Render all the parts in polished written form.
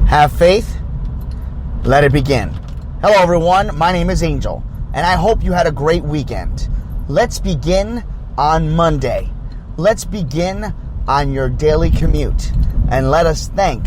Have faith. Let it begin. Hello, everyone. My name is Angel, and I hope you had a great weekend. Let's begin on Monday. Let's begin on your daily commute, and let us thank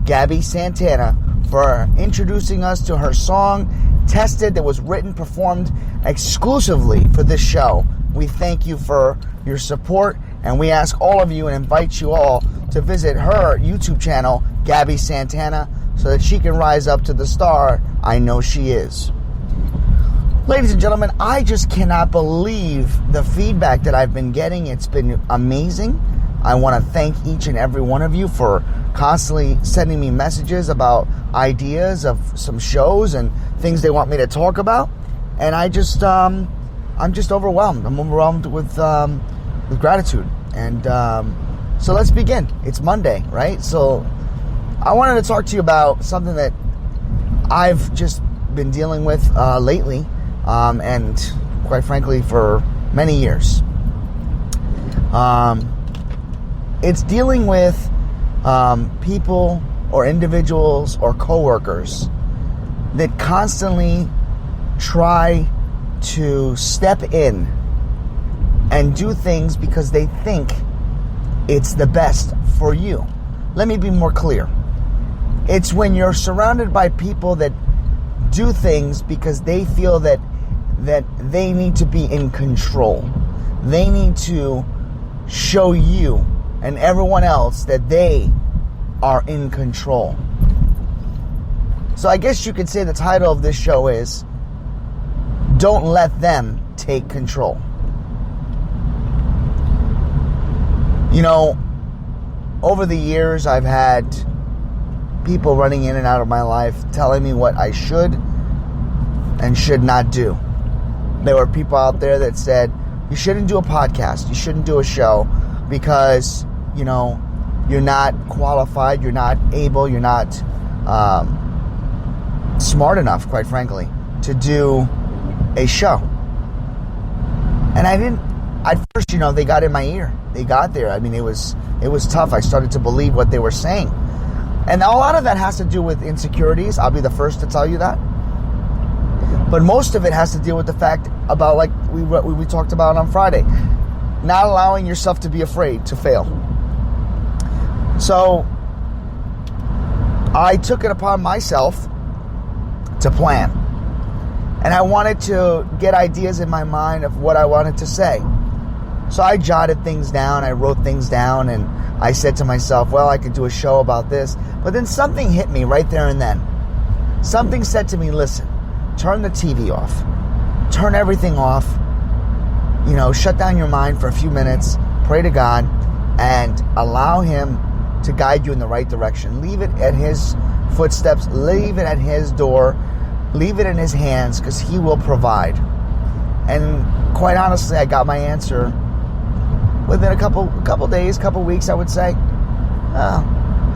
GABBIE Santana for introducing us to her song, Tested, that was written, performed exclusively for this show. We thank you for your support, and we ask all of you and invite you all to visit her YouTube channel, GABBIE Santana, so that she can rise up to the star I know she is. Ladies and gentlemen, I just cannot believe the feedback that I've been getting. It's been amazing. I want to thank each and every one of you for constantly sending me messages about ideas of some shows and things they want me to talk about. And I'm just overwhelmed. I'm overwhelmed with gratitude. And so let's begin. It's Monday, right? So I wanted to talk to you about something that I've just been dealing with lately, and quite frankly for many years. It's dealing with people or individuals or coworkers that constantly try to step in and do things because they think it's the best for you. Let me be more clear. It's when you're surrounded by people that do things because they feel that they need to be in control. They need to show you and everyone else that they are in control. So I guess you could say the title of this show is Don't Let Them Take Control. You know, over the years I've had people running in and out of my life telling me what I should and should not do. There were people out there that said, you shouldn't do a podcast, you shouldn't do a show because, you know, you're not qualified, you're not able, you're not smart enough, quite frankly, to do a show. And at first, you know, they got in my ear. They got there. I mean, it was tough. I started to believe what they were saying. And a lot of that has to do with insecurities. I'll be the first to tell you that. But most of it has to deal with the fact about, like we talked about on Friday, not allowing yourself to be afraid to fail. So I took it upon myself to plan. And I wanted to get ideas in my mind of what I wanted to say. So I jotted things down, I wrote things down, and I said to myself, well, I could do a show about this. But then something hit me right there and then. Something said to me, listen, turn the TV off. Turn everything off. You know, shut down your mind for a few minutes. Pray to God and allow Him to guide you in the right direction. Leave it at His footsteps. Leave it at His door. Leave it in His hands because He will provide. And quite honestly, I got my answer within a couple days, couple weeks, I would say.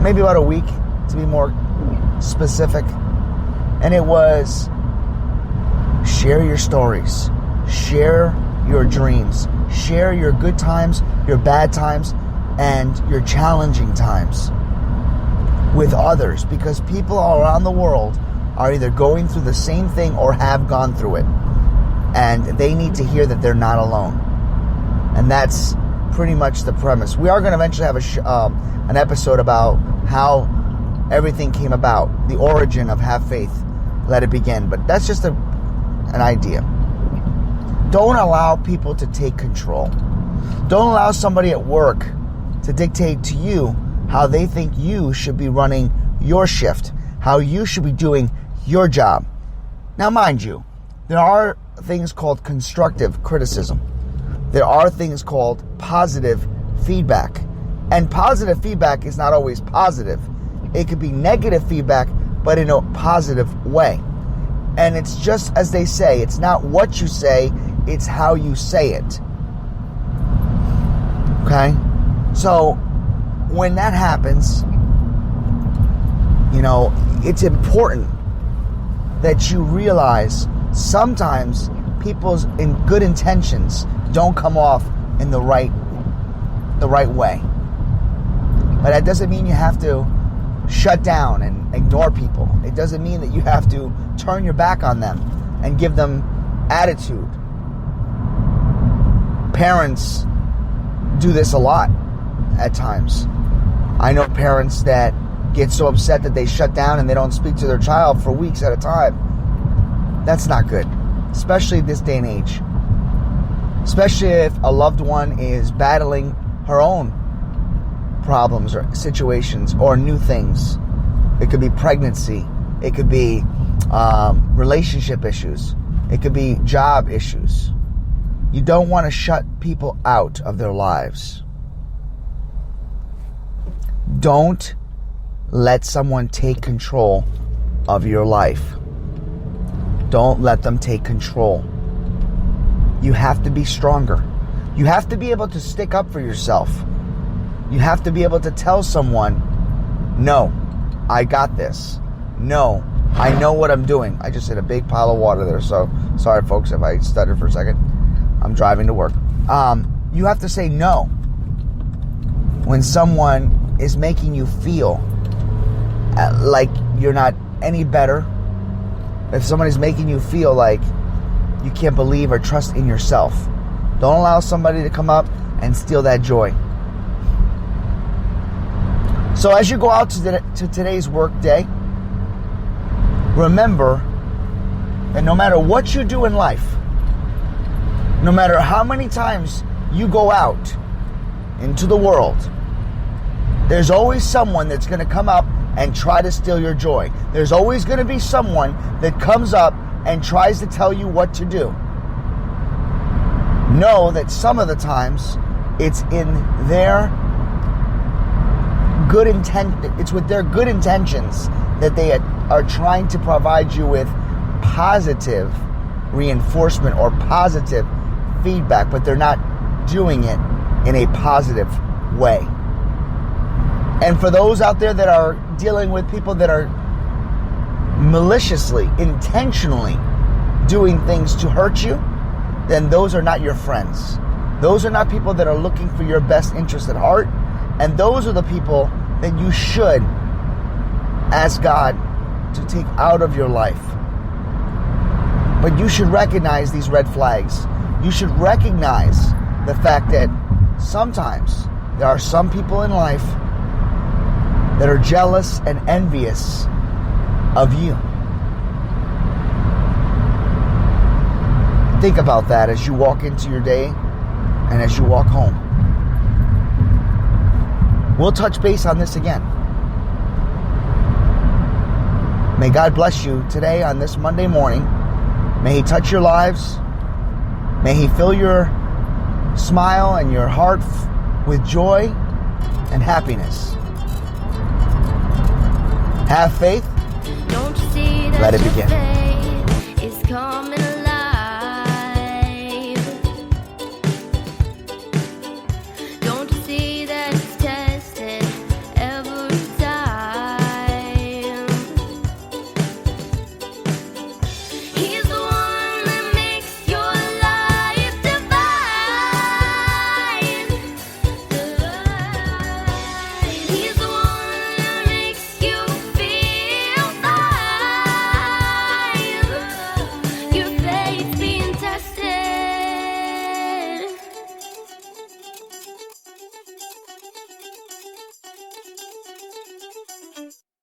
Maybe about a week, to be more specific. And it was, share your stories. Share your dreams. Share your good times, your bad times, and your challenging times with others. Because people all around the world are either going through the same thing or have gone through it. And they need to hear that they're not alone. And that's pretty much the premise. We are going to eventually have an episode about how everything came about, the origin of Have Faith, Let It Begin. But that's just an idea. Don't allow people to take control. Don't allow somebody at work to dictate to you how they think you should be running your shift, how you should be doing your job. Now, mind you, there are things called constructive criticism. There are things called positive feedback. And positive feedback is not always positive. It could be negative feedback, but in a positive way. And it's just as they say, it's not what you say, it's how you say it. Okay? So, when that happens, you know, it's important that you realize sometimes people's good intentions don't come off in the right way. But that doesn't mean you have to shut down and ignore people. It doesn't mean that you have to turn your back on them and give them attitude. Parents do this a lot at times. I know parents that get so upset that they shut down and they don't speak to their child for weeks at a time. That's not good, especially this day and age. Especially if a loved one is battling her own problems or situations or new things. It could be pregnancy. It could be relationship issues. It could be job issues. You don't want to shut people out of their lives. Don't let someone take control of your life. Don't let them take control. You have to be stronger. You have to be able to stick up for yourself. You have to be able to tell someone, no, I got this. No, I know what I'm doing. I just hit a big pile of water there, so sorry folks if I stuttered for a second. I'm driving to work. You have to say no when someone is making you feel like you're not any better. If someone is making you feel like you can't believe or trust in yourself, don't allow somebody to come up and steal that joy. So as you go out to today's work day, remember that no matter what you do in life, no matter how many times you go out into the world, there's always someone that's going to come up and try to steal your joy. There's always going to be someone that comes up and tries to tell you what to do. Know that some of the times it's in their good intent. It's with their good intentions that they are trying to provide you with positive reinforcement or positive feedback, but they're not doing it in a positive way. And for those out there that are dealing with people that are maliciously, intentionally doing things to hurt you, then those are not your friends. Those are not people that are looking for your best interest at heart. And those are the people that you should ask God to take out of your life. But you should recognize these red flags. You should recognize the fact that sometimes there are some people in life that are jealous and envious of you. Think about that as you walk into your day and as you walk home. We'll touch base on this again. May God bless you today on this Monday morning. May He touch your lives. May He fill your smile and your heart with joy and happiness. Have faith. Don't you see that let it begin.